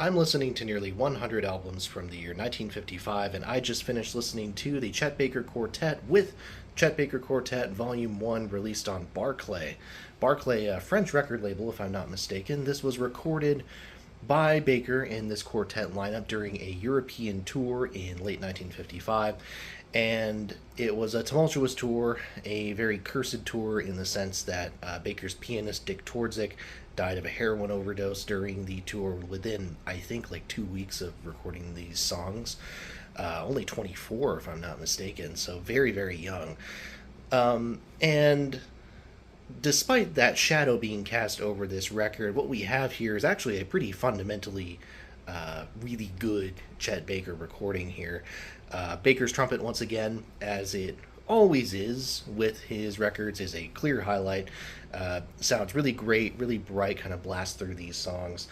I'm listening to nearly 100 albums from the year 1955, and I just finished listening to the Chet Baker Quartet with Chet Baker Quartet Volume 1, released on Barclay. Barclay, a French record label, if I'm not mistaken. This was recorded by Baker in this quartet lineup during a European tour in late 1955. And it was a tumultuous tour, a very cursed tour in the sense that Baker's pianist Dick Twardzik died of a heroin overdose during the tour within, I think, like 2 weeks of recording these songs. Only 24, if I'm not mistaken, so very, very young. And despite that shadow being cast over this record, what we have here is actually a pretty fundamentally really good Chet Baker recording here. Baker's trumpet, once again, as it always is with his records, is a clear highlight. Sounds really great, really bright, kind of blast through these songs.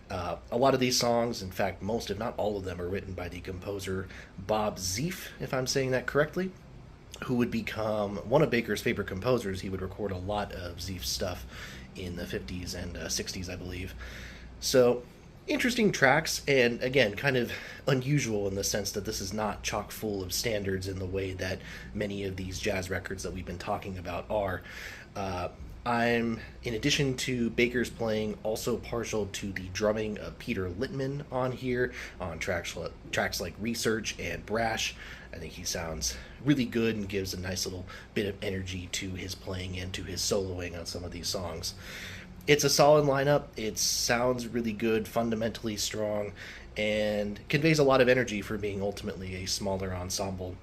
A lot of these songs, in fact, most, if not all of them, are written by the composer Bob Zief, if I'm saying that correctly, who would become one of Baker's favorite composers. He would record a lot of Zief's stuff in the 50s and 60s, I believe. So, interesting tracks, and again, kind of unusual in the sense that this is not chock full of standards in the way that many of these jazz records that we've been talking about are. I'm, in addition to Baker's playing, also partial to the drumming of Peter Littman on here, on tracks like Research and Brash. I think he sounds really good and gives a nice little bit of energy to his playing and to his soloing on some of these songs. It's a solid lineup. It sounds really good, fundamentally strong, and conveys a lot of energy for being ultimately a smaller ensemble.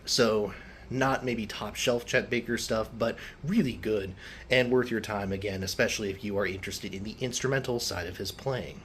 So, not maybe top shelf Chet Baker stuff, but really good and worth your time again, especially if you are interested in the instrumental side of his playing.